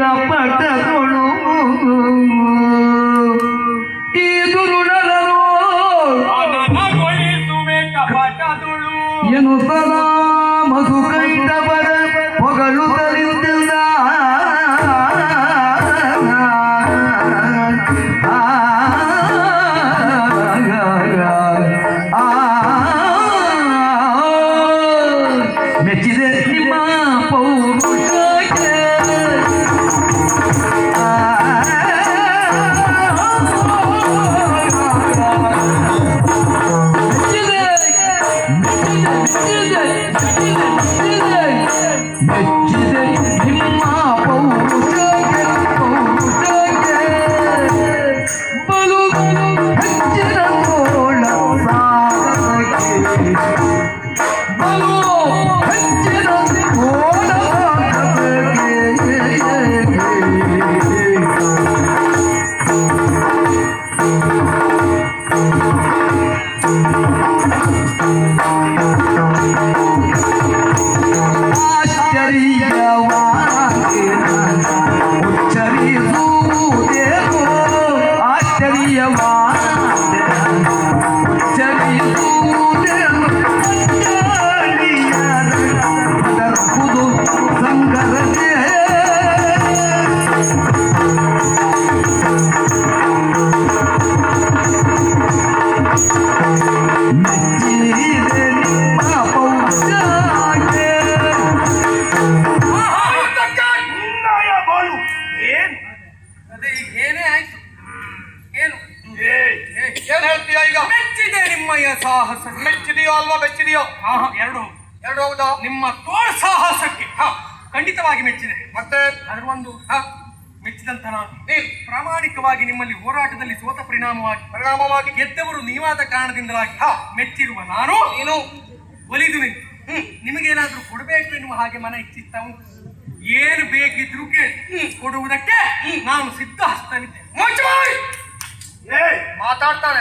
ಕಪಟಗಳು ಈ ದುರುಡರರು ಏನು ಸದಾ ಮಧು ಕೈಟವರ ಹೊಗಳು ತರಿಸಿಲ್ಲ ಮೆಚ್ಚಿದೆ ನಿಮ್ಮ ಪೌರುಷಕ್ಕೆ ಮೆಚ್ಚಿದೆ ನಿಮ್ಮ ಪೌರುಷಕ್ಕೆ ಬಲು ಹೆಚ್ಚಿನ ತೋಳ ಸಾಗರಕ್ಕೆ ಬಲು ಹೆಚ್ಚಿನ ತೋಳ ಸಾಹಸ ಮೆಚ್ಚಿದೆಯೋ ಅಲ್ವಾ ಮೆಚ್ಚಿದೆಯೋ ಎರಡು ಹೌದಾ ನಿಮ್ಮ ತೋಳ ಸಾಹಸಕ್ಕೆ ಖಂಡಿತವಾಗಿ ಮೆಚ್ಚಿದೆ ಮತ್ತೆ ಅದರ ಒಂದು ಮೆಚ್ಚಿದಂತ ನಾನು ಪ್ರಾಮಾಣಿಕವಾಗಿ ನಿಮ್ಮಲ್ಲಿ ಹೋರಾಟದಲ್ಲಿ ಸೋತ ಪರಿಣಾಮವಾಗಿ ಗೆದ್ದವರು ನೀವಾದ ಕಾರಣದಿಂದಾಗಿ ಮೆಚ್ಚಿರುವ ನಾನು ನೀನು ಒಲಿದು ನಿಂತು ನಿಮಗೇನಾದ್ರೂ ಕೊಡಬೇಕು ಎನ್ನುವ ಹಾಗೆ ಮನ ಇಚ್ಛಿಸ್ತಾ ಉಂಟು ಏನು ಬೇಕಿದ್ರು ಕೇಳಿ ಕೊಡುವುದಕ್ಕೆ ನಾನು ಸಿದ್ಧ ಹಸ್ತನಿದ್ದೆ ಮಾತಾಡ್ತಾನೆ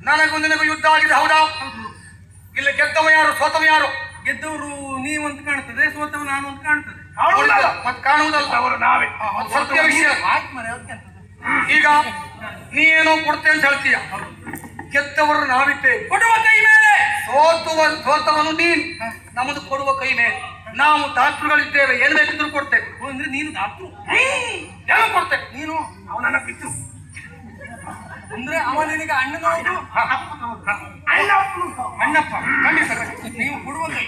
ನನಗೂ ನಿನಗೂ ಯುದ್ಧ ಆಗಿದೆ ಹೌದಾ ಇಲ್ಲಿ ಗೆದ್ದವ ಯಾರು ಸೋತವ ಯಾರು ಗೆದ್ದವರು ನೀವು ಅಂತ ಕಾಣ್ತದೆ ಸೋತವ ನಾನು ಅಂತ ಕಾಣ್ತದೆ ಮತ್ತೆ ಕಾಣುವುದಲ್ಲ ಅವರು ನಾವೇ ಸತ್ಯ ವಿಷಯ ಈಗ ನೀನೇನೋ ಕೊಡ್ತೆ ಅಂತ ಹೇಳ್ತೀಯ ಗೆದ್ದವರು ನಾವಿದ್ದೇವೆ ಕೊಡುವ ಕೈ ಮೇಲೆ ಸೋತವನು ನೀನು ನಮ್ಮದು ಕೊಡುವ ಕೈ ಮೇಲೆ ನಾವು ಡಾಕ್ಟರ್ಗಳಿದ್ದೇವೆ ಏನ್ ಬೇಕಿದ್ರು ಕೊಡ್ತೇವೆ ಅಂದ್ರೆ ನೀನು ಡಾಕ್ಟ್ರು ಏನು ಕೊಡ್ತೇವೆ ನೀನು ಅವನನ್ನ ಬಿಟ್ಟು ಅಂದ್ರೆ ಅವ ನಿನಗೆ ಅಣ್ಣನವರು ಅಣ್ಣಪ್ಪ ಖಂಡಿತ ನೀವು ಕೊಡುವ ಕೈ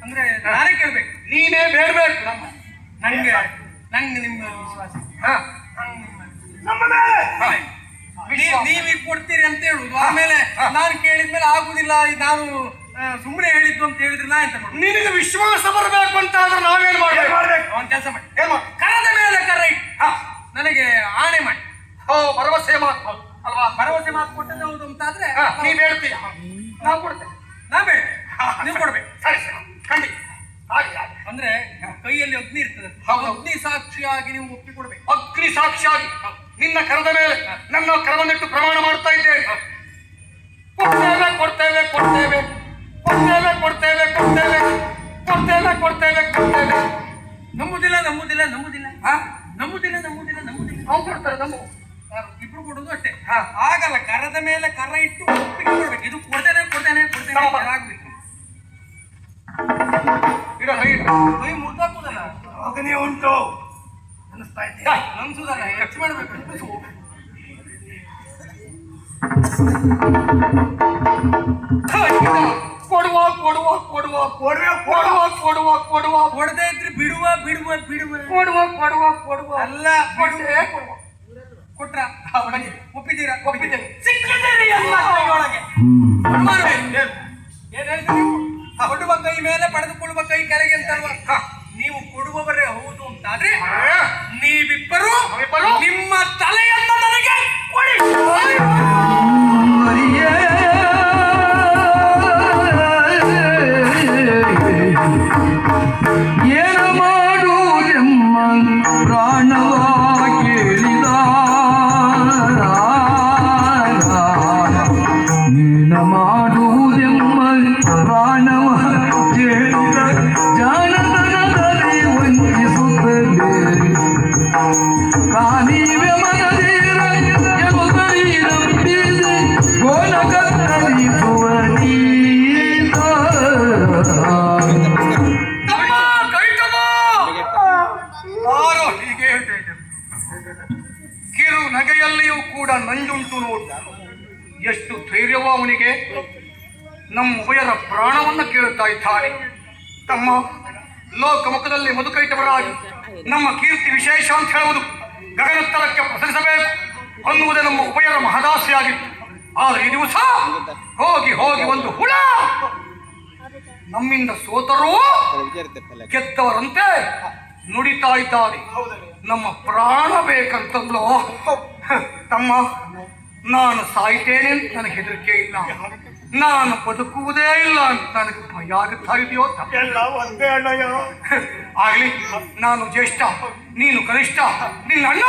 ಅಂದ್ರೆ ನಾನೇ ಕೇಳ್ಬೇಕು ನೀನೇ ಬೇಡ್ಬೇಕು ನಂಗೆ ನಿಮ್ಮ ವಿಶ್ವಾಸ ನೀವೀಗ ಕೊಡ್ತೀರಿ ಅಂತ ಹೇಳುದು ಆಮೇಲೆ ನಾನು ಕೇಳಿದ್ಮೇಲೆ ಆಗುದಿಲ್ಲ ನಾನು ಸುಮ್ಮನೆ ಹೇಳಿದ್ದು ಅಂತ ಹೇಳಿದ್ರೆ ನಾ ಎಂತ ಮಾಡು ನಿನಗೆ ವಿಶ್ವಾಸ ಬರಬೇಕು ಅಂತ ಆದ್ರೆ ನಾವೇನು ಮಾಡ್ಬೇಕು ಅವನ್ ಕೆಲಸ ಮಾಡಿ ಕರದ ಮೇಲೆ ಕರ ಇಟ್ಟು ನನಗೆ ಆಣೆ ಮಾಡಿ ಭರವಸೆ ಮಾತು ಅಲ್ವಾ ಭರವಸೆ ಮಾತು ಕೊಟ್ಟದ್ದು ಹೌದು ಅಂತ ಆದ್ರೆ ನೀವ್ ಹೇಳ್ತೀಯ ನಾವು ಕೊಡ್ತೇವೆ ನಾ ಬೇಡ ನೀವು ಕೊಡ್ಬೇಕು ಸರಿ ಖಂಡಿತ ಅಂದ್ರೆ ಕೈಯಲ್ಲಿ ಅಗ್ನಿ ಇರ್ತದೆ ಅಗ್ನಿ ಸಾಕ್ಷಿಯಾಗಿ ನೀವು ಒಪ್ಪಿಕೊಡ್ಬೇಕು ಅಗ್ನಿ ಸಾಕ್ಷಿಯಾಗಿ ನಿನ್ನ ಕರದ ಮೇಲೆ ನನ್ನ ಕರವನ್ನಿಟ್ಟು ಪ್ರಮಾಣ ಮಾಡ್ತಾ ಇದ್ದೇವೆ ಕೊಡ್ತೇವೆ ನಂಬುದಿಲ್ಲ ಅವ್ರು ಕೊಡ್ತಾರೆ ಇಬ್ರು ಕೊಡುದು ಅಷ್ಟೇ ಆಗಲ್ಲ ಕರದ ಮೇಲೆ ಕರ ಇಟ್ಟು ಒಪ್ಪಿಗೆ ಕೊಡ್ಬೇಕು ಇದು ಕೊಡ್ತೇನೆ ಆಗ್ಬೇಕು ಕೈ ಮುರ್ದಾಕುದಲ್ಲ ಅಗ್ನಿ ಉಂಟು ಅನಿಸ್ತಾ ಇದ್ದೆ ನನ್ಸುದಲ್ಲ ಹೆಚ್ಚು ಮಾಡ್ಬೇಕು ಕೊಡದೆ ಇದ್ರೆ ಬಿಡುವ ಅಲ್ಲ ಕೊಟ್ರ ಒಪ್ಪಿದ್ದೀರಾ ಒಪ್ಪಿದ್ದೇವೆ ಏನ್ ಹೇಳ್ತೀವಿ ಕೊಡುವ ಕೈ ಮೇಲೆ ಪಡೆದುಕೊಳ್ಳುವ ಕೈ ಕೆಳಗೆ ಅಂತಲ್ವಾ ನೀವು ಕೊಡುವವರೇ ಹೌದು ಅಂತಾದ್ರೆ ನೀವಿಬ್ಬರು ನಿಮ್ಮ ತಲೆಯನ್ನು ನನಗೆ ಕೊಡಿ ಏನು ಮಾಡುವುದೆಮ್ಮ ಪ್ರಾಣವ ಕೇಳಿದ ಏನು ಮಾಡುವುದೆಮ್ಮ ಪ್ರಾಣವ ಕೇಳಿದ ಜಾಣತನದ ಕೂಡ ನಂಜುಂಟು ನೋಡು. ಎಷ್ಟು ಧೈರ್ಯವ ಅವನಿಗೆ. ನಮ್ಮ ಉಭಯರ ಪ್ರಾಣವನ್ನು ಕೇಳುತ್ತಾ ಇದ್ದಾನೆ. ತಮ್ಮ ಲೋಕಮುಖದಲ್ಲಿ ಮಧುಕೈಟವರಾಗಿ ನಮ್ಮ ಕೀರ್ತಿ ವಿಶೇಷ ಅಂತ ಹೇಳುವುದು ಗಗನತ್ತರಕ್ಕೆ ಪ್ರಸರಿಸಬೇಕು ಅನ್ನುವುದೇ ನಮ್ಮ ಉಭಯರ ಮಹದಾಸೆಯಾಗಿತ್ತು. ಆದರೆ ಈ ದಿವಸ ಹೋಗಿ ಹೋಗಿ ಒಂದು ಹುಳ ನಮ್ಮಿಂದ ಸೋತರೂ ಗೆದ್ದವರಂತೆ ನುಡಿತಾ ಇದ್ದಾರೆ. ನಮ್ಮ ಪ್ರಾಣ ಬೇಕಂತಂದ್ಲೋ. ತಮ್ಮ, ನಾನು ಸಾಯ್ತೇನೆ ಅಂತ ನನಗೆ ಹೆದರಿಕೆ ಇಲ್ಲ, ನಾನು ಬದುಕುವುದೇ ಇಲ್ಲ ಅಂತ ನನಗೆ ಭಯ ಆಗುತ್ತಾ ಇದೆಯೋ? ಆಗ್ಲಿ, ನಾನು ಜ್ಯೇಷ್ಠ, ನೀನು ಕನಿಷ್ಠ, ನಿನ್ನ ಅಣ್ಣ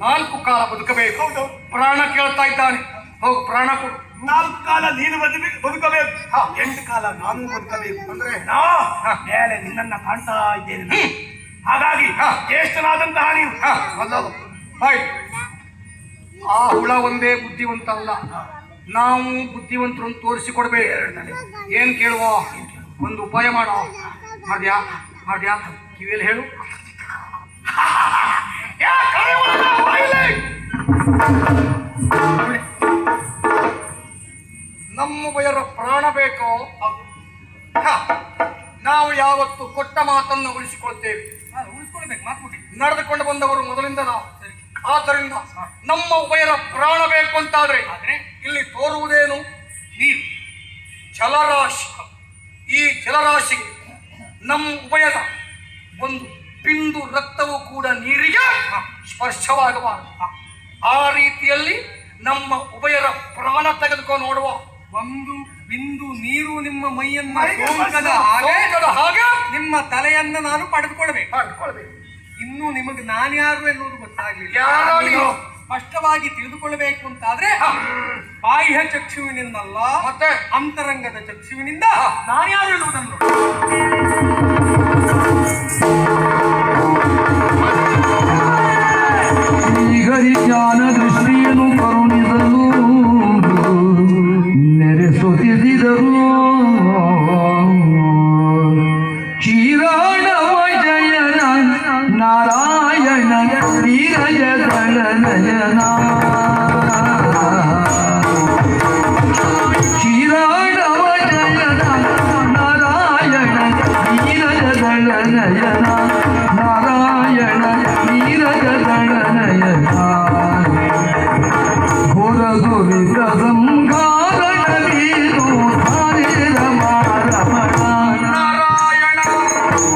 4 ಕಾಲ ಬದುಕಬೇಕು. ಪ್ರಾಣ ಕೇಳ್ತಾ ಇದ್ದಾನೆ, ಹೋಗು ಪ್ರಾಣ ಕೊಡು. 4 ಕಾಲ ನೀನು ಬದುಕಬೇಕು, 8 ಕಾಲ ನಾನು ಬದುಕಬೇಕು. ಅಂದ್ರೆ ಮೇಲೆ ನಿನ್ನನ್ನ ಕಾಣ್ತಾ ಇದ್ದೇನೆ. ಹಾಗಾಗಿ ಜ್ಯೇಷ್ಠನಾದಂತಹ ನೀನು ಆ ಹುಳ ಒಂದೇ ಬುದ್ಧಿವಂತ ಅಲ್ಲ, ನಾವು ಬುದ್ಧಿವಂತರನ್ನು ತೋರಿಸಿಕೊಡ್ಬೇಕು. ಏನ್ ಕೇಳುವ, ಒಂದು ಉಪಾಯ ಮಾಡೋ. ಮಾಡ್ಯಾ ಕಿವಿಯಲ್ಲಿ ಹೇಳು. ನಮ್ಮ ಉಭಯರ ಪ್ರಾಣ ಬೇಕೋ? ನಾವು ಯಾವತ್ತು ಕೊಟ್ಟ ಮಾತನ್ನು ಉಳಿಸಿಕೊಳ್ತೇವೆ. ನಡೆದುಕೊಂಡು ಬಂದವರು ಮೊದಲಿಂದ ನಾವು. ಆದ್ದರಿಂದ ನಮ್ಮ ಉಭಯರ ಪ್ರಾಣ ಬೇಕು ಅಂತಾದ್ರೆ ಇಲ್ಲಿ ತೋರುವುದೇನು? ನೀರು, ಜಲರಾಶಿ. ಈ ಜಲರಾಶಿಗೆ ನಮ್ಮ ಉಭಯರ ಒಂದು ಬಿಂದು ರಕ್ತವೂ ಕೂಡ ನೀರಿಗೆ ಸ್ಪರ್ಶವಾಗಬಾರದು. ಆ ರೀತಿಯಲ್ಲಿ ನಮ್ಮ ಉಭಯರ ಪ್ರಾಣ ತೆಗೆದುಕೊಂಡು ನೋಡುವ. ಒಂದು ಬಿಂದು ನೀರು ನಿಮ್ಮ ಮೈಯನ್ನ ಸೋಂಕದ ಹಾಗೆ ನಿಮ್ಮ ತಲೆಯನ್ನ ನಾನು ಪಡೆದುಕೊಳ್ಬೇಕು. ಇನ್ನು ನಿಮಗೆ ನಾನ್ಯಾರು ಎನ್ನುವುದು ಗೊತ್ತಾಗಲಿಲ್ಲ. ಸ್ಪಷ್ಟವಾಗಿ ತಿಳಿದುಕೊಳ್ಳಬೇಕು ಅಂತಾದ್ರೆ ಬಾಹ್ಯ ಚಕ್ಷುವಿನಿಂದಲ್ಲ, ಮತ್ತೆ ಅಂತರಂಗದ ಚಕ್ಷುವಿನಿಂದ ನಾನ್ಯಾರು ಎನ್ನುವುದನ್ನು ಜ್ಞಾನ ದೃಷ್ಟಿಯನ್ನು ಕರುಣಿಸಲು ನೆರೆಸುತ್ತಿದ್ದರು. ಕ್ಷೀರಾಣವ ಜಯನ ನಾರಾಯಣ ನೀರಜ ನಯನ. ಕ್ಷೀರಾಣವ ಜಯನ ನಾರಾಯಣ ನೀರಜ ನಯನ. ನಾರಾಯಣ ನೀರಜ ನಯನ. ಘೋರ ದುರಿತ ಸಂಘಾರಣೀನು ಹರಿರಮ ರಮಣ. ನಾರಾಯಣ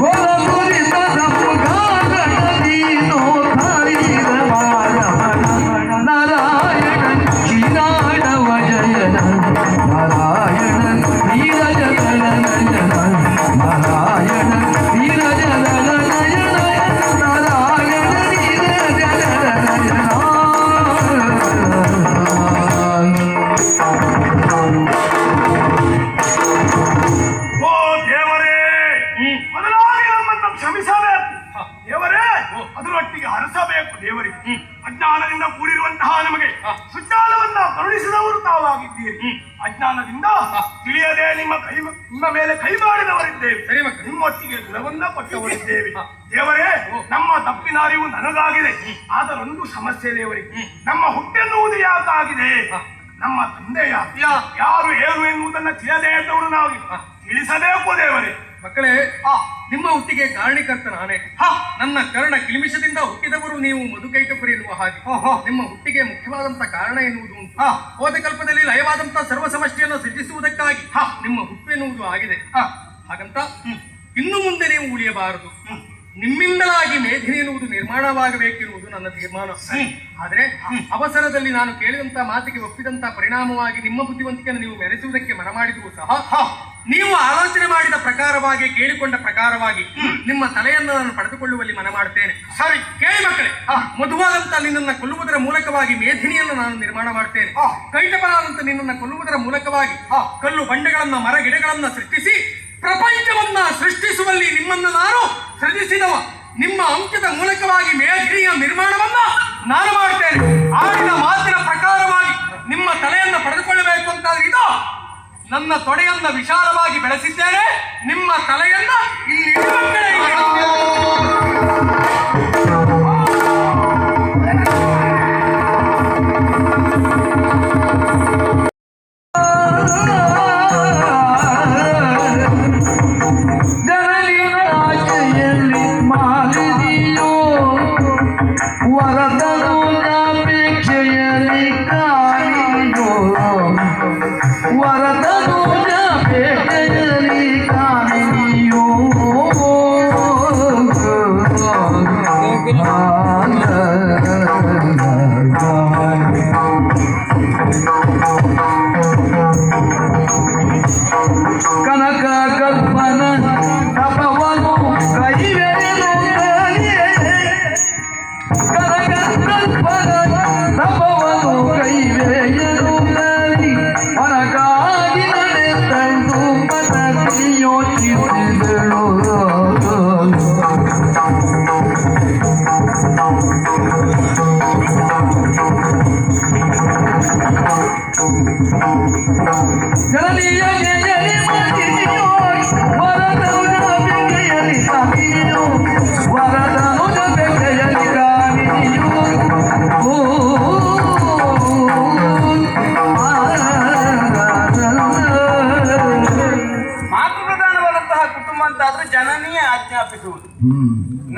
ಘೋರ ದುರಿತ ಸಂಘಾರಣೀನು ಹರಿರಮ ರಮಣ. ನಾರಾಯಣ ಕ್ಷೀರಾಣವ ಜಯನ ನಾರಾಯಣ ನೀರಜ ನಯನ. ನಾರಾಯಣ ನೀರಜ ನಯನ. ನಾರಾಯಣ ನೀರಜ ನಯನ. ಓ ದೇವರೇ, ಮೊದಲಾಗಿ ನಮ್ಮನ್ನು ಕ್ಷಮಿಸಬೇಕು ದೇವರೇ, ಅದರೊಟ್ಟಿಗೆ ಹರಸಬೇಕು ದೇವರಿಗೆ. ಅಜ್ಞಾನದಿಂದ ಕೂಡಿರುವಂತಹ ನಮಗೆ ಸುಜ್ಞಾನವನ್ನ ಕರುಣಿಸಿದವರು ತಾವಾಗಿದ್ದೀರಿ. ಅಜ್ಞಾನದಿಂದ ತಿಳಿಯದೆ ನಿಮ್ಮ ಮೇಲೆ ಕೈ ಮಾಡಿದವರಿದ್ದೇವೆ. ನಿಮ್ಮೊಟ್ಟಿಗೆ ಗುಣವನ್ನ ಕೊಟ್ಟವರಿದ್ದೇವೆ ದೇವರೇ. ನಮ್ಮ ತಪ್ಪಿನ ಅರಿವು ನನಗಾಗಿದೆ, ಆದರೊಂದು ಸಮಸ್ಯೆ ದೇವರಿಗೆ. ನಮ್ಮ ಹುಟ್ಟೆನ್ನುವುದು ಯಾಕಾಗಿದೆ? ನಮ್ಮ ತಂದೆಯ ಯಾರು ಏನು ಎನ್ನುವುದನ್ನ ತಿಳಿಯದೇ ಇದ್ದವರು ನಾವು ತಿಳಿಸಬೇಕು ದೇವರೇ. ಮಕ್ಕಳೇ, ನಿಮ್ಮ ಹುಟ್ಟಿಗೆ ಕಾರಣೀಕರ್ತ ನಾನೇ. ನನ್ನ ಕರ್ಣ ಕಿಲ್ಮಿಷದಿಂದ ಹುಟ್ಟಿದವರು ನೀವು ಮಧುಕೈಟಪುರಿ ಎನ್ನುವ ಹಾಗೆ ನಿಮ್ಮ ಹುಟ್ಟಿಗೆ ಮುಖ್ಯವಾದಂತ ಕಾರಣ ಎನ್ನುವುದು ಉಂಟು. ಹೋದ ಕಲ್ಪದಲ್ಲಿ ಲಯವಾದಂತ ಸರ್ವ ಸಮಷ್ಟಿಯನ್ನು ಸೃಷ್ಟಿಸುವುದಕ್ಕಾಗಿ ನಿಮ್ಮ ಹುಟ್ಟು ಎನ್ನುವುದು ಆಗಿದೆ. ಹಾಗಂತ ಇನ್ನು ಮುಂದೆ ನೀವು ಉಳಿಯಬಾರದು. ನಿಮ್ಮಿಂದಲಾಗಿ ಮೇಧಿನಿ ಎನ್ನುವುದು ನಿರ್ಮಾಣವಾಗಬೇಕೆನ್ನುವುದು ನನ್ನ ತೀರ್ಮಾನ. ಆದ್ರೆ ಅವಸರದಲ್ಲಿ ನಾನು ಕೇಳಿದಂತ ಮಾತಿಗೆ ಒಪ್ಪಿದಂತ ಪರಿಣಾಮವಾಗಿ ನಿಮ್ಮ ಬುದ್ಧಿವಂತಿಕೆಯನ್ನು ನೀವು ಮೆರೆಸುವುದಕ್ಕೆ ಮನ ಮಾಡಿದರೂ ಸಹ ನೀವು ಆಲೋಚನೆ ಮಾಡಿದ ಪ್ರಕಾರವಾಗಿ, ಕೇಳಿಕೊಂಡ ಪ್ರಕಾರವಾಗಿ ನಿಮ್ಮ ತಲೆಯನ್ನು ನಾನು ಪಡೆದುಕೊಳ್ಳುವಲ್ಲಿ ಮನ ಮಾಡುತ್ತೇನೆ. ಸರಿ ಕೇಳಿ ಮಕ್ಕಳೇ, ಮಧುವಾದಂತ ನಿನ್ನನ್ನು ಕೊಲ್ಲುವುದರ ಮೂಲಕವಾಗಿ ಮೇಧಿನಿಯನ್ನು ನಾನು ನಿರ್ಮಾಣ ಮಾಡ್ತೇನೆ. ಕೈಟಪನಾದಂತ ನಿನ್ನನ್ನು ಕೊಲ್ಲುವುದರ ಮೂಲಕವಾಗಿ ಕಲ್ಲು ಬಂಡೆಗಳನ್ನ, ಮರ ಗಿಡಗಳನ್ನ ಸೃಷ್ಟಿಸಿ ಪ್ರಪಂಚವನ್ನ ಸೃಷ್ಟಿಸುವಲ್ಲಿ ನಿಮ್ಮನ್ನು ನಾನು ಸೃಜಿಸಿದವ. ನಿಮ್ಮ ಅಂತ್ಯದ ಮೂಲಕವಾಗಿ ಮೇಧಿನಿಯ ನಿರ್ಮಾಣವನ್ನ ನಾನು ಮಾಡ್ತೇನೆ. ಆಡಿದ ಮಾತಿನ ಪ್ರಕಾರವಾಗಿ ನಿಮ್ಮ ತಲೆಯನ್ನು ಪಡೆದುಕೊಳ್ಳಬೇಕು ಅಂತಾದ್ರೆ ಇದು ನನ್ನ ತೊಡೆಯನ್ನ ವಿಶಾಲವಾಗಿ ಬೆಳೆಸಿದ್ದೇನೆ. ನಿಮ್ಮ ತಲೆಯನ್ನ ಇಲ್ಲಿ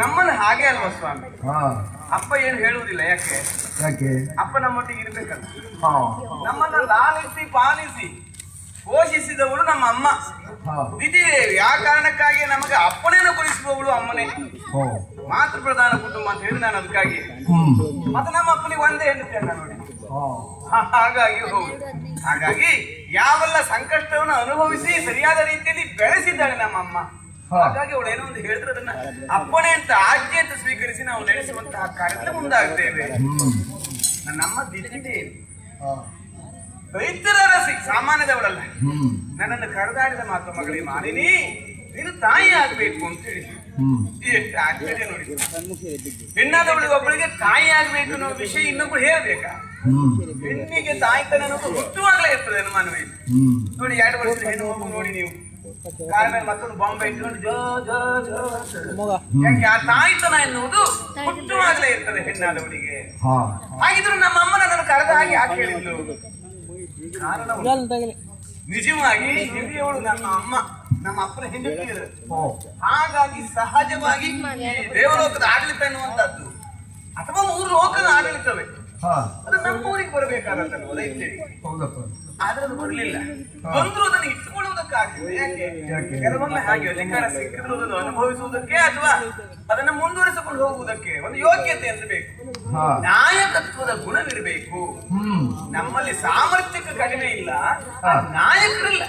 ನಮ್ಮನ್ನ ಹಾಗೆ ಅಲ್ವಾ ಸ್ವಾಮಿ? ಹಾ ಅಪ್ಪ ಏನು ಹೇಳುವುದಿಲ್ಲ. ಯಾಕೆ? ಯಾಕೆ? ಅಪ್ಪ ನಮ್ಮೊಟ್ಟಿಗೆ ಇರ್ಬೇಕಲ್ಲ. ಹಾ ನಮ್ಮನ್ನ ಲಾಲಿಸಿ ಪಾಲಿಸಿ ಪೋಷಿಸಿದವಳು ನಮ್ಮ ಅಮ್ಮ ಹಾ ದಿತಿದೇವಿ. ಆ ಕಾರಣಕ್ಕಾಗಿ ನಮಗೆ ಅಪ್ಪನೇನ ಕೊಡಿಸುವವಳು ಅಮ್ಮನೇ. ಓ ಮಾತೃ ಪ್ರಧಾನ ಕುಟುಂಬ ಅಂತ ಹೇಳಿ ನಾನು ಅದಕ್ಕಾಗಿ ಮತ್ತೆ ನಮ್ಮ ಅಪ್ಪನಿಗೆ ಒಂದೇ ಹೆಂಡತಿ ಅಲ್ಲ ನೋಡಿ. ಹಾಗಾಗಿ ಹೌದು. ಹಾಗಾಗಿ ಯಾವೆಲ್ಲ ಸಂಕಷ್ಟವನ್ನು ಅನುಭವಿಸಿ ಸರಿಯಾದ ರೀತಿಯಲ್ಲಿ ಬೆಳೆಸಿದ್ದಾಳೆ ನಮ್ಮ ಅಮ್ಮ. ಹಾಗಾಗಿ ಅವಳು ಏನೋ ಒಂದು ಹೇಳಿದ್ರೆ ಅದನ್ನ ಅಪ್ಪನೇ ಅಂತ ಆಜ್ಞೆ ಅಂತ ಸ್ವೀಕರಿಸಿ ನಾವು ನಡೆಸುವಂತಹ ಕಾರ್ಯದಲ್ಲಿ ಮುಂದಾಗ್ತೇವೆ. ನನ್ನಮ್ಮ ದಿತಿದೇವಿ ರೈತರ ರಸಿ ಸಾಮಾನ್ಯದವಳಲ್ಲ. ನನ್ನನ್ನು ಕರೆದಾಡಿದ ಮಾತ್ರ ಮಗಳೇ ಮಾಲಿನಿ ನೀನು ತಾಯಿ ಆಗ್ಬೇಕು ಅಂತ ಹೇಳಿದ್ರು. ಎಷ್ಟು ಆಶ್ಚರ್ಯ ನೋಡಿ. ಹೆಣ್ಣಾದವಳಿಗೆ ಒಬ್ಬಳಿಗೆ ತಾಯಿ ಆಗ್ಬೇಕು ಅನ್ನೋ ವಿಷಯ ಇನ್ನೊಬ್ರು ಹೇಳ್ಬೇಕಾ? ಹೆಣ್ಣಿಗೆ ತಾಯ್ತನ ಅನ್ನೋದು ಹುಟ್ಟುವಾಗಲೇ ಇರ್ತದೆ ಅನುಮಾನವೇ. ನೋಡಿ 2 ವರ್ಷದ ಹೆಣ್ಣು ಮಗು ನೋಡಿ ನೀವು ಕಾಲ ಮೇಲೆ ಮತ್ತೊಂದು ಬಾಂಬೆ ಇಟ್ಕೊಂಡು ಜೋ ಜೋ ಜೋ. ಯಾಕೆ? ಆ ತಾಯ್ತನ ಎನ್ನುವುದು ಹುಟ್ಟುವಾಗಲೇ ಇರ್ತದೆ ಹೆಣ್ಣಾದವಳಿಗೆ. ಹಾಗಿದ್ರು ನಮ್ಮ ಅಮ್ಮ ನನ್ನನ್ನು ಕರೆದ ಹಾಗೆ ಯಾಕೆ ಹೇಳಿದ್ಲು? ಕಾರಣ ನಿಜವಾಗಿ ಹಿರಿಯವಳು ನನ್ನ ಅಮ್ಮ, ನಮ್ಮ ಅಪ್ಪನ ಹೆಂಡತಿ. ಹಾಗಾಗಿ ಸಹಜವಾಗಿ ದೇವಲೋಕದ ಆಡಳಿತ ಎನ್ನುವಂತದ್ದು ಅಥವಾ 3 ಲೋಕದ ಆಡಳಿತವೇ ಅದು ನಮ್ಮ ಊರಿಗೆ ಬರಬೇಕಾದಂತಲ್ವ ದೈತ್ಯರಿಗೆ. ಆದ್ರೆ ಅದು ಬರಲಿಲ್ಲ. ಬಂದ್ರು ಅದನ್ನು ಇಟ್ಟುಕೊಳ್ಳುವುದಕ್ಕಾಗ್ತದೆ. ಯಾಕೆ? ಕೆಲವೊಮ್ಮೆ ಹಾಗೆ ಅಧಿಕಾರ ಸಿಕ್ಕಿರುವುದನ್ನು ಅನುಭವಿಸುವುದಕ್ಕೆ ಅಥವಾ ಅದನ್ನು ಮುಂದುವರಿಸಿಕೊಂಡು ಹೋಗುವುದಕ್ಕೆ ಒಂದು ಯೋಗ್ಯತೆ ಅಂತ ಬೇಕು. ನಾಯಕತ್ವದ ಗುಣವಿರಬೇಕು. ನಮ್ಮಲ್ಲಿ ಸಾಮರ್ಥ್ಯಕ್ಕೆ ಕಡಿಮೆ ಇಲ್ಲ, ನಾಯಕರಿಲ್ಲ.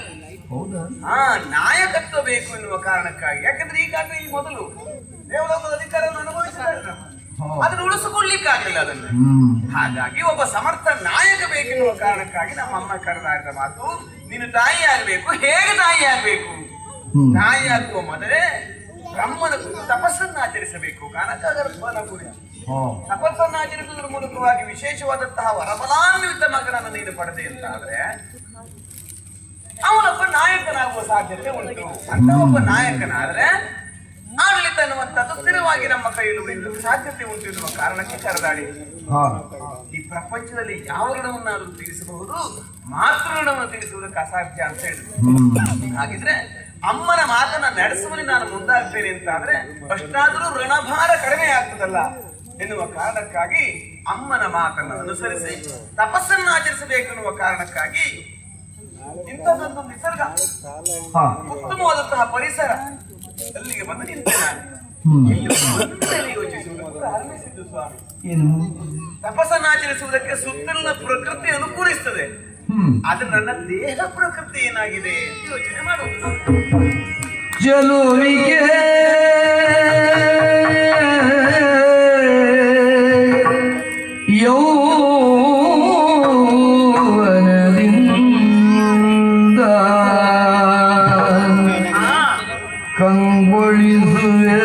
ನಾಯಕತ್ವ ಬೇಕು ಎನ್ನುವ ಕಾರಣಕ್ಕಾಗಿ. ಯಾಕಂದ್ರೆ ಈಗಾಗಲೇ ಈ ಮೊದಲು ದೇವಲೋಕದ ಅಧಿಕಾರವನ್ನು ಅನುಭವಿಸಿದ್ದಾರೆ ನಾವು, ಅದನ್ನು ಉಳಿಸಿಕೊಳ್ಳಿಕ್ಕಾಗಲಿಲ್ಲ ಅದನ್ನು. ಹಾಗಾಗಿ ಒಬ್ಬ ಸಮರ್ಥ ನಾಯಕ ಬೇಕೆನ್ನುವ ಕಾರಣಕ್ಕಾಗಿ ನಮ್ಮ ಅಮ್ಮ ಕರೆದಾಡಿದ ಮಾತು ನೀನು ತಾಯಿ ಆಗ್ಬೇಕು. ಹೇಗೆ ತಾಯಿ ಆಗ್ಬೇಕು? ತಾಯಿ ಆಗುವ ಮೊದಲೇ ಬ್ರಹ್ಮನ ತಪಸ್ಸನ್ನು ಆಚರಿಸಬೇಕು. ಕನಕಗರ್ಭನ ಕುರಿತು ತಪಸ್ಸನ್ನು ಆಚರಿಸುವುದರ ಮೂಲಕವಾಗಿ ವಿಶೇಷವಾದಂತಹ ವರಬಲಾನ್ವಿತ ಮಗನನ್ನು ನೀನು ಪಡೆದೆ ಅಂತ ಆದ್ರೆ ಅವನೊಬ್ಬ ನಾಯಕನಾಗುವ ಸಾಧ್ಯತೆ ಉಂಟು. ಅಂತ ಒಬ್ಬ ನಾಯಕನಾದ್ರೆ ಆಡಳಿತ ಅನ್ನುವಂಥದ್ದು ಸ್ಥಿರವಾಗಿ ನಮ್ಮ ಕೈಯಲ್ಲಿ ಉಳಿಯುವ ಸಾಧ್ಯತೆ ಉಂಟು ಎನ್ನುವ ಕಾರಣಕ್ಕೆ ಕರೆದಾಡಿ. ಈ ಪ್ರಪಂಚದಲ್ಲಿ ಯಾವ ಋಣವನ್ನಾದ್ರೂ ತೀರಿಸಬಹುದು, ಮಾತೃ ಋಣವನ್ನು ತೀರಿಸುವುದಕ್ಕೆ ಅಸಾಧ್ಯ ಅಂತ ಹೇಳಿದ್ರು. ಹಾಗಿದ್ರೆ ಅಮ್ಮನ ಮಾತನ್ನ ನಡೆಸುವಲ್ಲಿ ನಾನು ಮುಂದಾಗ್ತೇನೆ ಅಂತ ಆದ್ರೆ ಅಷ್ಟಾದ್ರೂ ಋಣಭಾರ ಕಡಿಮೆ ಆಗ್ತದಲ್ಲ ಎನ್ನುವ ಕಾರಣಕ್ಕಾಗಿ ಅಮ್ಮನ ಮಾತನ್ನು ಅನುಸರಿಸಿ ತಪಸ್ಸನ್ನು ಆಚರಿಸಬೇಕೆನ್ನುವ ಕಾರಣಕ್ಕಾಗಿ ಇಂಥದ್ದೊಂದು ನಿಸರ್ಗ, ಉತ್ತಮವಾದಂತಹ ಪರಿಸರ ಅಲ್ಲಿಗೆ ಬಂದು ನಿಂತೆ ನಾನು ಯೋಚಿಸುವುದಕ್ಕೆ ಆರಂಭಿಸಿದ್ದು ಸ್ವಾಮಿ. ತಪಸ್ಸನ್ನು ಆಚರಿಸುವುದಕ್ಕೆ ಸುತ್ತಲಿನ ಪ್ರಕೃತಿ ಅನುಕೂಲಿಸ್ತದೆ, ಆದ್ರೆ ನನ್ನ ದೇಹ ಪ್ರಕೃತಿ ಏನಾಗಿದೆ ಯೋಚನೆ ಮಾಡುವುದು. ಜಲುವಿಗೆ ಯೌವನದಿಂದ ಕಂಗೊಳಿಸುವೆ,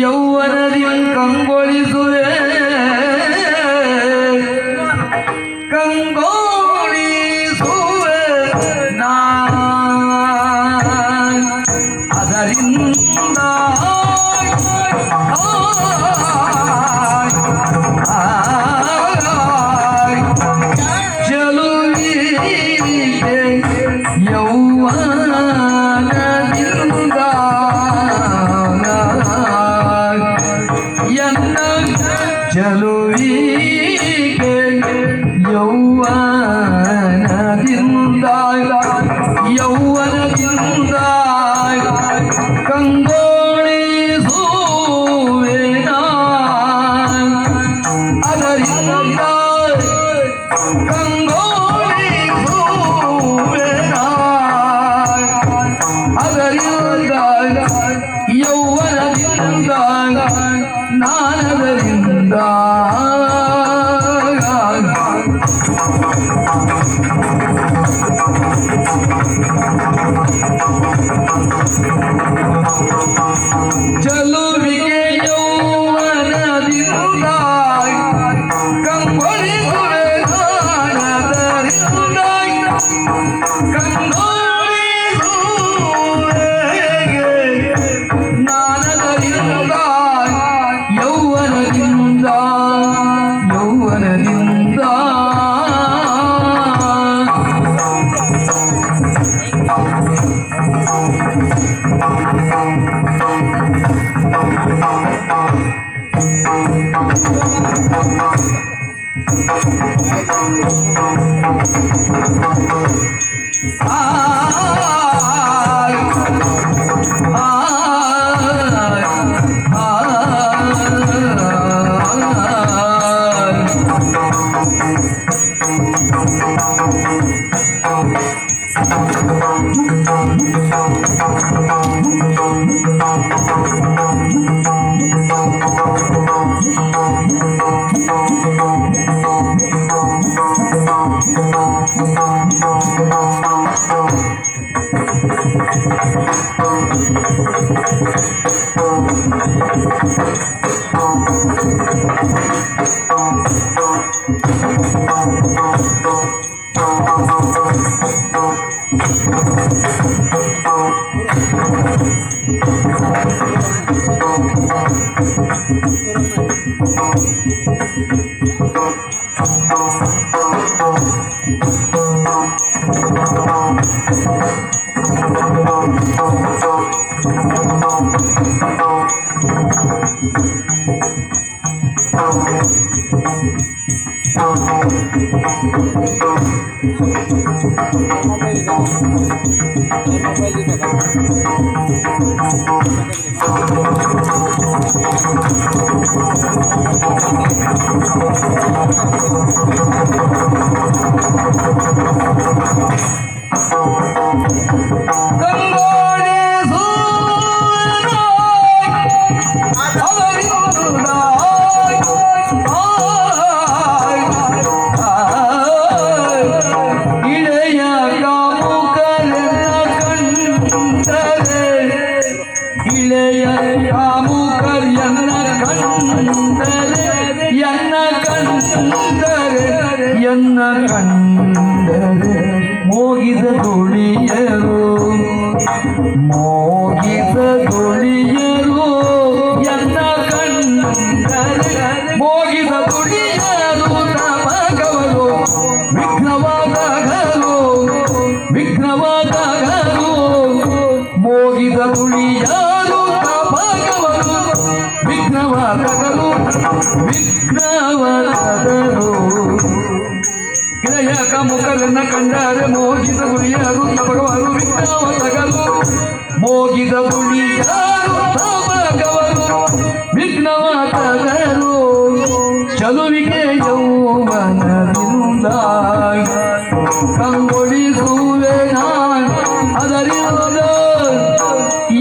ಯೌವನದಿಂದ ಕಂಗೊಳಿಸುವೆ, ಕಂಗೊಳಿಸುವೆ ನಾ ಅದರಿಂದ ಚಲುವಿಗೆ ಯೌವನದಿಂದ ಎನ್ನ ಚಲುವಿಗೆ ಯೌವನದಿಂದ ಯೌವನದಿಂದ ಕಂಗೊಳಿಸುವೆ ನಾ ಅದರಿಂದ ಕಂಗೊಳಿಸುವೆ ನಾ ಅದರಿಂದ ಯೌವನದಿಂದ ನಾನದರಿಂದ ಚಲುವಿಗೆ ಯೌವನದಿಂದ ಕಂಗೊಳಿಸುವೆ ನಾನದರಿಂದ ಕಂಗೊಳಿಸುವೆ ನಾನದರಿಂದ ಯೌವನದಿಂದ ಎನ್ನ ಕಂಡರೆ ಮೋಗಿದ ತುಳಿಯರು ಮೋಗಿದ ತುಳಿಯರು ಎನ್ನ ಕಂಡರೆ ಮೋಗಿದ ತುಳಿಯರು ತಮಗವರು ವಿಘ್ನವಾದಗರು ವಿಘ್ನವಾದಗರು ಮೋಗಿದ ತುಳಿಯರು ತಮಗವರು ವಿಘ್ನವಾದಗರು ವಿಘ್ನವಾದಗರು ಗಿರಯಕ ಮುಖರನ್ನ ಕಂಡರೆ ಮೋಗಿದ ತುಳಿಯರು ತಮಗವರು ವಿಘ್ನವಾದಗರು ಮೋಗಿದ ತುಳಿಯರು ತಮಗವರು ವಿಘ್ನವಾದಗರು ಚಲುವಿಗೆ ಯೌವನದಿಂದ ಕಂಗೊಳಿಸುವೆ ನಾನು ಅದರಿಂದ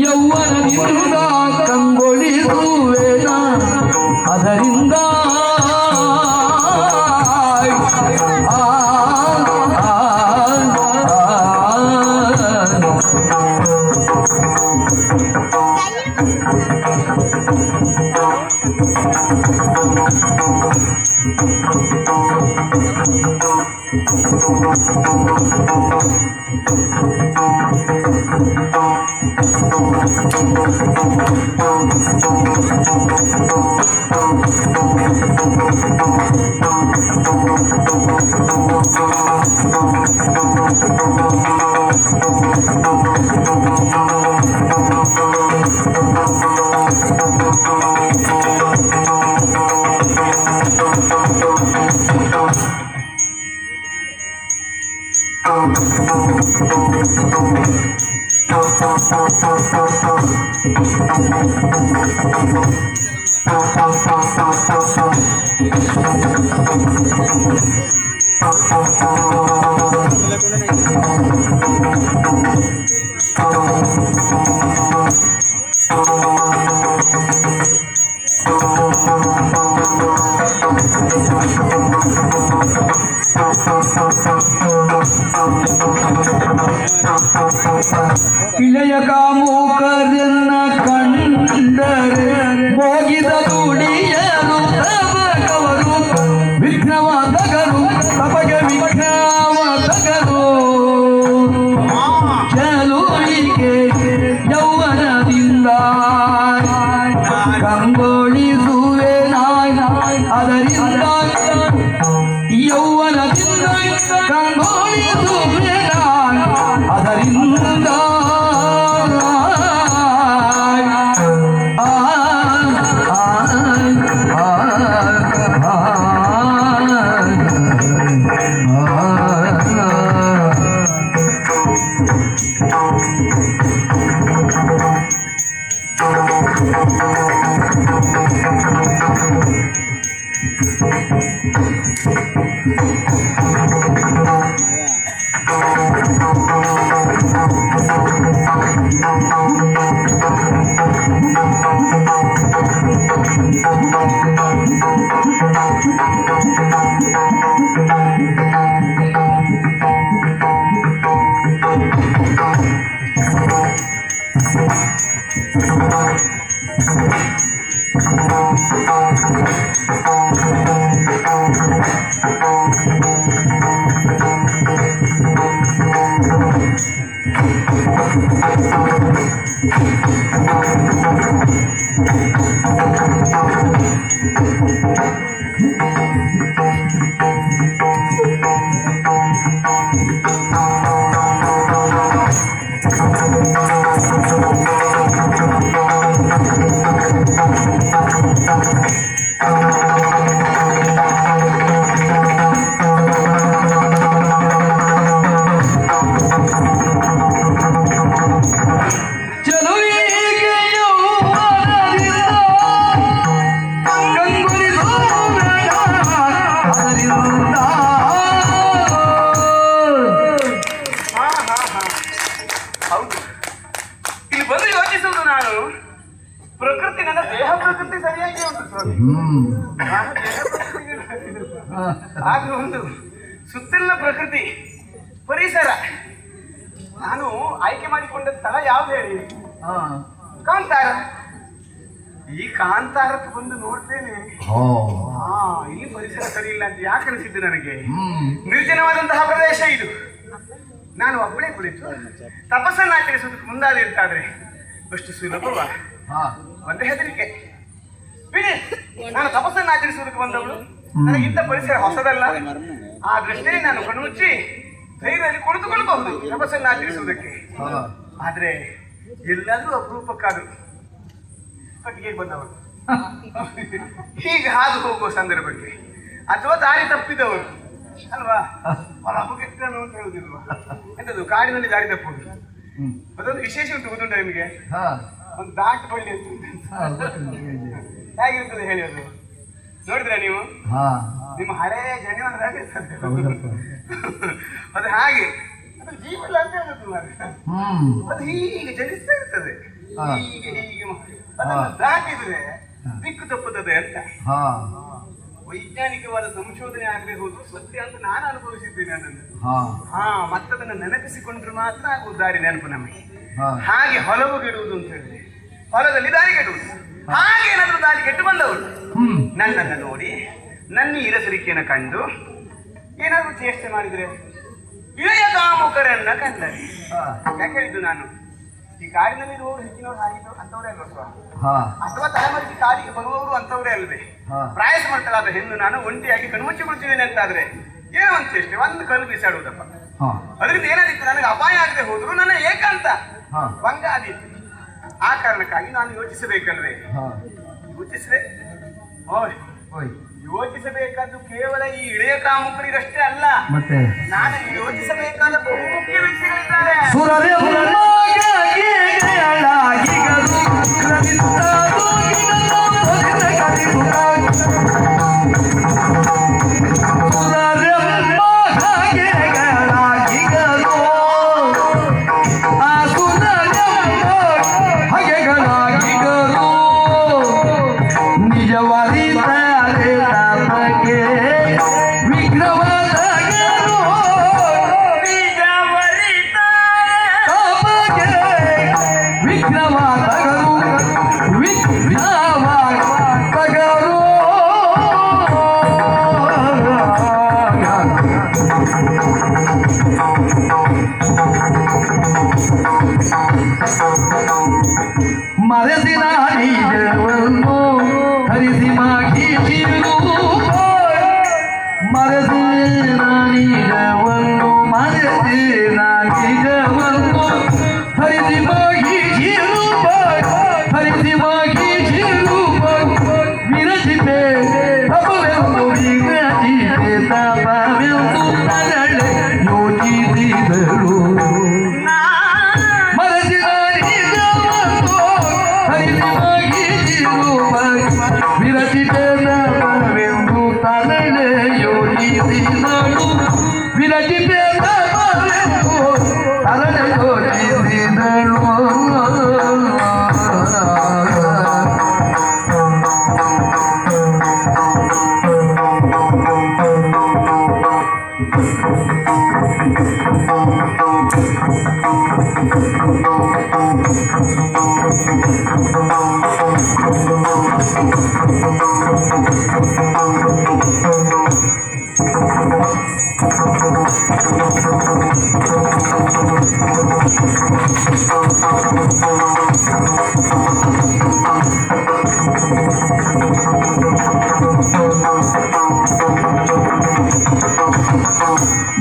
ಯೌವನದಿಂದ ಕಂಗೊಳಿಸುವೆ ನಾನು ಅದರಿಂದ ಇಳೆಯ ಕಾಮುಕರನ್ನ ಕಂಡರೆ ಮೋಗಿದ ತುಳಿಯರು ತಮಗವರು ವಿಘ್ನವಾದಗರು ತಮಗೆ ವಿಘ್ನವಾದಗರು ಚಲುವಿಗೆ ಯೌವನದಿಂದ ಕಂಗೊಳಿಸುವೆ ನಾನು ಅದರಿಂದ ಯೌವನದಿಂದ ಕಂಗೊಳಿಸುವೆ ನಾನು ಅದರಿಂದ ಹೌದು, ಇಲ್ಲಿ ಬಂದು ಯೋಚಿಸುವುದು ನಾನು, ಪ್ರಕೃತಿ ನನ್ನ ದೇಹ ಪ್ರಕೃತಿ ಸರಿಯಾಗಿ ಉಂಟು ಸ್ವಾಮಿ. ನಾನು ದೇಹ ಪ್ರಕೃತಿ ಆಗ ಒಂದು ಸುತ್ತಲಿನ ಪ್ರಕೃತಿ ಪರಿಸರ ನಾನು ಆಯ್ಕೆ ಮಾಡಿಕೊಂಡ ಸ್ಥಳ ಯಾವ್ದು ಹೇಳಿ? ಕಾಂತಾರ. ಈ ಕಾಂತಾರಕ್ಕೆ ಬಂದು ನೋಡ್ತೇನೆ, ಇಲ್ಲಿ ಪರಿಸರ ಸರಿ ಇಲ್ಲ ಅಂತ ಯಾಕೆ ಅನಿಸಿದ್ದು ನನಗೆ. ನಿರ್ಜನವಾದಂತಹ ಪ್ರದೇಶ ಇದು. ನಾನು ಒಬ್ಬಳೇ ಕುಳಿತು ತಪಸ್ಸನ್ನು ಆಚರಿಸುವುದಕ್ಕೆ ಮುಂದಾದಿರ್ತಾದ್ರೆ ಅಷ್ಟು ಸುಲಭವ? ಒಂದೇ ಹೆದರಿಕೆ ಬಿಡಿ. ನಾನು ತಪಸ್ಸನ್ನು ಆಚರಿಸುವುದಕ್ಕೆ ಬಂದವಳು, ನನಗಿಂತ ಪರಿಸರ ಹೊಸದಲ್ಲ. ಆ ದೃಷ್ಟಿಯಲ್ಲಿ ನಾನು ಕಣ್ಮುಚ್ಚಿ ಧೈರ್ಯದಲ್ಲಿ ಕುಳಿತುಕೊಳ್ಳಬಹುದು ತಪಸ್ಸನ್ನು ಆಚರಿಸುವುದಕ್ಕೆ. ಆದ್ರೆ ಎಲ್ಲಾದ್ರೂ ಅಪರೂಪಕ್ಕಾದ್ರು ಕಟ್ಟಿಗೆ ಬಂದವರು, ಹೀಗೆ ಹಾದು ಹೋಗುವ ಸಂದರ್ಭಕ್ಕೆ, ಅಥವಾ ದಾರಿ ತಪ್ಪಿದವರು ಅಲ್ವಾ, ಕೆಟ್ಟನು ಅಂತ ಹೇಳುದಿಲ್ವಾ, ಎಂತದ್ದು ಕಾಡಿನಲ್ಲಿ ದಾರಿ ತಪ್ಪುದು. ಅದೊಂದು ವಿಶೇಷ ಉಂಟು, ಗೊತ್ತುಂಟ ನಿಮಗೆ? ಒಂದು ದಾಟ್ ಬಳ್ಳಿ ಅಂತ ಹೇಗಿರ್ತದೆ ಹೇಳಿ ಅದು? ನೋಡಿದ್ರೆ ನೀವು ನಿಮ್ಮ ಹರೇ ಜನಿವಾದ ಅದು ಹಾಗೆ, ಅದು ಜೀವ ಇಲ್ಲ ಅಂತ ಹೇಳುದು. ಅದು ಹೀಗೆ ಚಲಿಸ್ತಾ ಇರ್ತದೆ, ಹೀಗೆ ಹೀಗೆ ಅದನ್ನು ದಾಟಿದ್ರೆ ದಿಕ್ಕು ತಪ್ಪುತ್ತದೆ ಅಂತ ವೈಜ್ಞಾನಿಕವಾದ ಸಂಶೋಧನೆ ಆಗದೆ ಹೋದ್ರು ಸತ್ಯ ಅಂತ ನಾನು ಅನುಭವಿಸಿದ್ದೇನೆ ಅದನ್ನು. ಮತ್ತದನ್ನು ನೆನಪಿಸಿಕೊಂಡ್ರೆ ಮಾತ್ರ ಆಗುವುದು ದಾರಿ ನೆನಪು ನಮಗೆ. ಹಾಗೆ ಹೊಲವು ಗೆಡುವುದು ಅಂತ ಹೇಳಿದ್ರೆ ಹೊಲದಲ್ಲಿ ದಾರಿ ಕೆಡುವುದು. ಹಾಗೆ ಏನಾದ್ರೂ ದಾರಿ ಕೆಟ್ಟು ಬಂದವರು ನನ್ನನ್ನು ನೋಡಿ ನನ್ನ ಇರಸರಿಕೆಯನ್ನು ಕಂಡು ಏನಾದ್ರು ಚೇಷ್ಟೆ ಮಾಡಿದ್ರೆ ಇಳೆಯ ಕಾಮುಕರನ್ನ ಕಂಡರೆ. ಯಾಕೆ ಹೇಳಿದ್ದು ನಾನು, ಈ ಕಾಡಿನಲ್ಲಿ ಇರುವವರು ಹೆಚ್ಚಿನವರು ಹಾಗಿದ್ದು ಅಂತವರೇ ಅಲ್ವ, ಅಥವಾ ತಲೆಮರೆಸಿ ಕಾಡಿಗೆ ಬರುವವರು ಅಂತವರೇ ಅಲ್ವೇ? ಪ್ರಾಯಸ ಮಾಡ್ತಲಾದ ಹೆಣ್ಣು ನಾನು ಒಂಟಿಯಾಗಿ ಕಣ್ಮುಚ್ಚಿಕೊಳ್ತಿದ್ದೇನೆ ಅಂತಾದ್ರೆ ಏನೋ ಒಂದು ಚೇಷ್ಟೆ, ಒಂದು ಕಲ್ಲು ಬಿಸಾಡುವುದಪ್ಪ. ಅದರಿಂದ ಏನಾದಿತ್ತು, ನನಗೆ ಅಪಾಯ ಆಗದೆ ಹೋದ್ರು ನನ್ನ ಏಕಾಂತ ಭಂಗ ಆದೀತು. ಆ ಕಾರಣಕ್ಕಾಗಿ ನಾನು ಯೋಚಿಸಬೇಕಲ್ವೇ? ಯೋಚಿಸಿದೆ. ಯೋಚಿಸಬೇಕಾದ್ದು ಕೇವಲ ಈ ಇಳೆಯ ಕಾಮುಕರಿಗಷ್ಟೇ ಅಲ್ಲ, ನಾನು ಯೋಚಿಸಬೇಕಾದ ಮುಖ್ಯ ವ್ಯಕ್ತಿಗಳಿದ್ದಾರೆ. ಮರೆಸಿನ ನಿಜವನ್ನು ಹರಿಸಿ ಮಾಗಿಸಿರು, ಮರೆಸಿನ ನಿಜವನ್ನು ಮರೆಸಿನ ನಿಜವನ್ನು ಹರಿಸಿ ಮಾಗಿಸಿರು, ಹರಿಸಿ ಮಾಗಿಸಿರು. ವಿರಚಿಪೆ ತಪವೆಂದು ವಿರಚಿಪೆ ತಪವೆಂದು ನರಳೆ ಯೋಚಿಸಿದರು. ಮರೆಸಿದ ನಿಜವನ್ನು ಹರಿಸಿ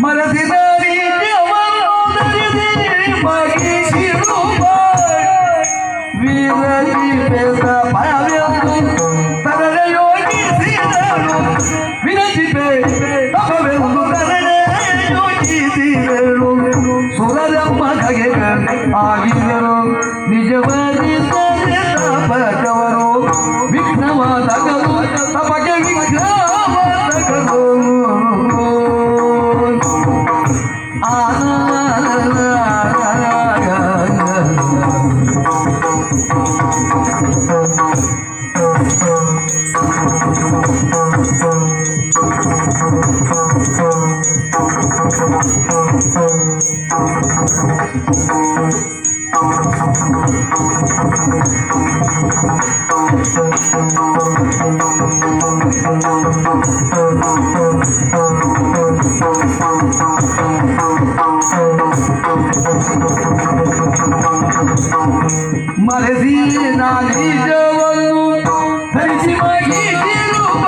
ಮನಸ್ಸಿನ ರೀತಿಯವನ್ನು ಧರಿಸಿ ಮಗಿಸಿರುವ ವೀರಜಿ ಬೇಸ ಭಯವೆಂದು ತರಲೆ ಯೋಚಿಸಿದಳು ವಿರಚಿಪೆ ತಪವೆಂದು ತರಲೆ ಯೋಚಿಸಿದಳು ಸುರರಮ್ಮ ಕಗೆ ಆಗಿದ್ದರು ನಿಜವಾಗಿ ತಪಕವರು ವಿಘ್ನವಾದಗಳು ತಪಗೆ ವಿಘ್ನವಾದಗಳು ಮರೆಸಿನ ನಿಜವನ್ನು ಧರಿಸಿ ಮಗಿಸಿರುವ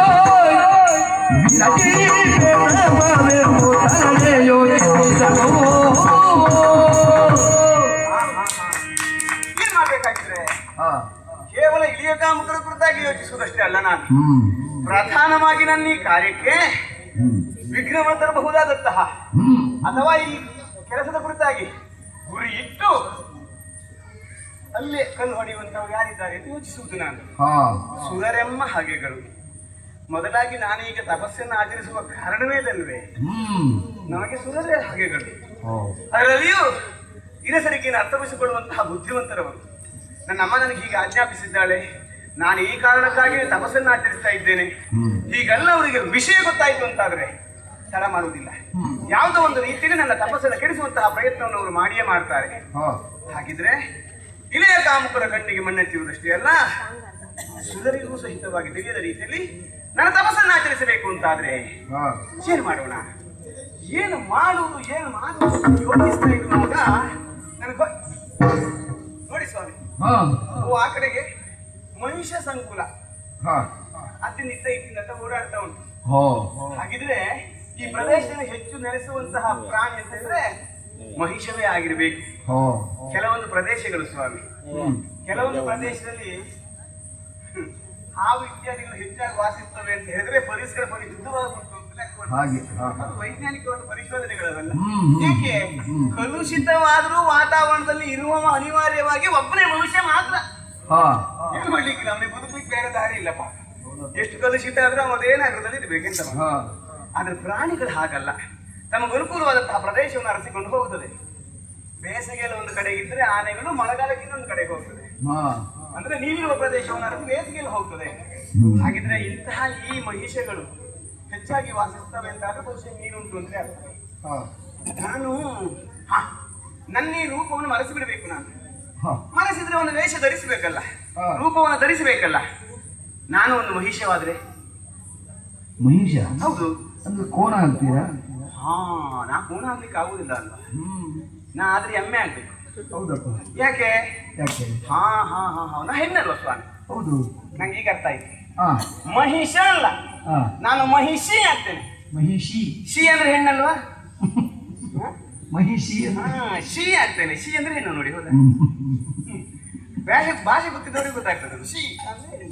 ತರಲೆ ಯೋಚಿಸಲು ಏನ್ ಮಾಡ್ಬೇಕಾಗಿದ್ರೆ ಕೇವಲ ಇಳಿಯ ಕಾಮುಕರ ಕುರಿತಾಗಿ ಯೋಚಿಸುವುದಷ್ಟೇ ಅಲ್ಲ ನಾನು ಪ್ರಧಾನವಾಗಿ ನನ್ನ ಈ ಕಾರ್ಯಕ್ಕೆ ವಿಘ್ನವನ್ನು ತರಬಹುದಾದಂತಹ ಅಥವಾ ಈ ಕೆಲಸದ ಕುರಿತಾಗಿ ಗುರಿ ಇಟ್ಟು ಅಲ್ಲೇ ಕಲ್ಲು ಹೊಡೆಯುವಂತವ್ರು ಯಾರಿದ್ದಾರೆ ಎಂದು ಯೋಚಿಸುವುದು ನಾನು ಸುರರೆಮ್ಮ ಹಾಗೆಗಳು ಮೊದಲಾಗಿ ನಾನೀಗ ತಪಸ್ಸನ್ನು ಆಚರಿಸುವ ಕಾರಣವೇದಲ್ವೇ ನಮಗೆ ಸುರರೇ ಹಾಗೆಗಳು ಅದರಲ್ಲಿಯೂ ಇರಸರಿಕೆಯನ್ನು ಅರ್ಥವಿಸಿಕೊಳ್ಳುವಂತಹ ಬುದ್ಧಿವಂತರವರು ನನ್ನ ಅಮ್ಮ ನನಗೆ ಹೀಗೆ ಆಜ್ಞಾಪಿಸಿದ್ದಾಳೆ ನಾನು ಈ ಕಾರಣಕ್ಕಾಗಿ ತಪಸ್ಸನ್ನು ಆಚರಿಸ್ತಾ ಇದ್ದೇನೆ ಹೀಗೆಲ್ಲ ಅವರಿಗೆ ವಿಷಯ ಗೊತ್ತಾಯ್ತು ಅಂತಾದ್ರೆ ತಡ ಮಾಡುವುದಿಲ್ಲ ಯಾವುದೋ ಒಂದು ರೀತಿಯಲ್ಲಿ ನನ್ನ ತಪಸ್ಸನ್ನು ಕೆಡಿಸುವಂತಹ ಪ್ರಯತ್ನವನ್ನು ಅವರು ಮಾಡಿಯೇ ಮಾಡ್ತಾರೆ ಹಾಗಿದ್ರೆ ಇಳೆಯ ಕಾಮುಕರ ಕಣ್ಣಿಗೆ ಮಣ್ಣೆತ್ತಿರುವುದಷ್ಟೇ ಅಲ್ಲ ಸುಧರಿಗೂ ಸಹಿತವಾಗಿ ತಿಳಿಯದ ರೀತಿಯಲ್ಲಿ ನನ್ನ ತಪಸ್ಸನ್ನು ಆಚರಿಸಬೇಕು ಅಂತಾದ್ರೆ ಏನು ಮಾಡೋಣ ಏನು ಮಾಡುವುದು ಯೋಚಿಸ್ತಾ ಇರುವಾಗ ನನಗೆ ನೋಡಿ ಸ್ವಾಮಿ ಆ ಕಡೆಗೆ ಮನುಷ್ಯ ಸಂಕುಲ ಅತ್ತಿಂದ ಇತ್ತಿಂದ ಓಡಾಡ್ತಾ ಉಂಟು ಹಾಗಿದ್ರೆ ಈ ಪ್ರದೇಶದಲ್ಲಿ ಹೆಚ್ಚು ನೆಲೆಸುವಂತಹ ಪ್ರಾಣಿ ಅಂತ ಹೇಳಿದ್ರೆ ಮಹಿಷವೇ ಆಗಿರ್ಬೇಕು ಕೆಲವೊಂದು ಪ್ರದೇಶಗಳು ಸ್ವಾಮಿ ಕೆಲವೊಂದು ಪ್ರದೇಶದಲ್ಲಿ ಹಾವು ಇತ್ಯಾದಿಗಳು ಹೆಚ್ಚಾಗಿ ವಾಸಿಸ್ತವೆ ಅಂತ ಹೇಳಿದ್ರೆ ಪರಿಸರ ಪರಿಶುದ್ಧವಾಗುಂಟು ಅದು ವೈಜ್ಞಾನಿಕವಾದ ಪರಿಶೋಧನೆಗಳಲ್ಲ ಏಕೆ ಕಲುಷಿತವಾದರೂ ವಾತಾವರಣದಲ್ಲಿ ಇರುವ ಅನಿವಾರ್ಯವಾಗಿ ಒಬ್ಬನೇ ಮನುಷ್ಯ ಮಾತ್ರ ಏನು ಮಾಡ್ಲಿಕ್ಕೆ ನಮಗೆ ಬದುಕಲಿಕ್ಕೆ ಬೇರೆ ದಾರಿ ಇಲ್ಲಪ್ಪ ಎಷ್ಟು ಕಲುಷಿತ ಆದ್ರೂ ಅದೇನಾಗ್ರದಲ್ಲಿ ಇರ್ಬೇಕೆಂತ ಆದ್ರೆ ಪ್ರಾಣಿಗಳು ಹಾಗಲ್ಲ ತಮಗೆ ಅನುಕೂಲವಾದಂತಹ ಪ್ರದೇಶವನ್ನು ಅರಸಿಕೊಂಡು ಹೋಗುತ್ತದೆ ಬೇಸಿಗೆಯಲ್ಲಿ ಒಂದು ಕಡೆ ಇದ್ರೆ ಆನೆಗಳು ಮಳೆಗಾಲಕ್ಕೆ ಇನ್ನೊಂದು ಕಡೆಗೆ ಹೋಗ್ತದೆ ಅಂದ್ರೆ ನೀರಿರುವ ಪ್ರದೇಶವನ್ನು ಅರಸಿ ಬೇಸಿಗೆಯಲ್ಲಿ ಹೋಗ್ತದೆ ಹಾಗಿದ್ರೆ ಇಂತಹ ಈ ಮಹಿಷಗಳು ಹೆಚ್ಚಾಗಿ ವಾಸಿಸ್ತವೆ ಅಂತಾದ್ರೆ ಬಹುಶಃ ನೀರುಂಟು ಅಂದ್ರೆ ಅರ್ಥ ನಾನು ನನ್ನ ಈ ರೂಪವನ್ನು ಮರೆಸಿ ಬಿಡಬೇಕು ನಾನು ಮರೆಸಿದ್ರೆ ಒಂದು ವೇಷ ಧರಿಸಬೇಕಲ್ಲ ರೂಪವನ್ನು ಧರಿಸಬೇಕಲ್ಲ ನಾನು ಒಂದು ಮಹಿಷವಾದ್ರೆ ಮಹಿಷ ಹೌದು ಅಂದ್ರೆ ಕೋಣ ಅಂತೀರಾ ನಾ ಕೋಣ ಆಗ್ಲಿಕ್ಕೆ ಆಗುದಿಲ್ಲ ಅಲ್ವಾ ನಾ ಆದ್ರೆ ಎಮ್ಮೆ ಆಗ್ಬೇಕು ಹೌದಪ್ಪ ಯಾಕೆ ಯಾಕೆ ನಾ ಹೆಣ್ಣಲ್ವ ಸ್ವಾಮಿ ಹೌದು ನಂಗೆ ಈಗ ಅರ್ಥ ಆಯ್ತು ಮಹಿಷ ಅಲ್ಲ ನಾನು ಮಹಿಷಿ ಆಗ್ತೇನೆ ಮಹಿಷಿ ಶಿ ಅಂದ್ರೆ ಹೆಣ್ಣಲ್ವಾ ಮಹಿಷಿ ಶಿ ಆಗ್ತೇನೆ ಶಿ ಅಂದ್ರೆ ಹೆಣ್ಣು ನೋಡಿ ಹೌದಾ ಭಾಷೆ ಗೊತ್ತಿದ್ದವ್ರಿಗೆ ಗೊತ್ತಾಗ್ತದೆ ಶಿ ಅಂದ್ರೆ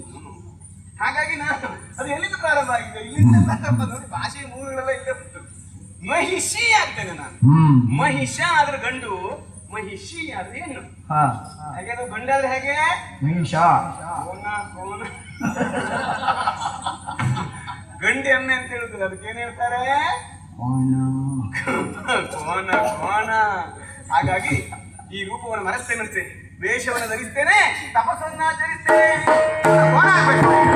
ಹಾಗಾಗಿ ನಾನು ಅದು ಎಲ್ಲಿಂದ ಪ್ರಾರಂಭ ಆಗಿದೆ ಇಲ್ಲಿಂದ ಪ್ರಾರಂಭ ನೋಡಿ ಭಾಷೆಯ ಮೂಲಗಳೆಲ್ಲ ಇಲ್ಲೇ ಬಿಟ್ಟು ಮಹಿಷಿ ಆಗ್ತೇನೆ ನಾನು ಮಹಿಷ ಆದ್ರೆ ಗಂಡು ಮಹಿಷಿ ಆದ್ರೆ ಹೆಣ್ಣು ಹಾಗೆ ಅದು ಗಂಡಾದ್ರೆ ಹೇಗೆ ಮಹಿಷ ಕೋನ ಗಂಡಿ ಎಮ್ಮೆ ಅಂತ ಹೇಳುದು ಅದಕ್ಕೆ ಏನ್ ಹೇಳ್ತಾರೆ ಕೋನ ಹಾಗಾಗಿ ಈ ರೂಪವನ್ನು ಮರೆಸ್ತೇನಂತೆ ವೇಷವನ್ನು ಧರಿಸ್ತೇನೆ ತಪಸ್ಸನ್ನ ಆಚರಿಸ್ತೇನೆ ಕೋನ ಆಗ್ಬೇಕು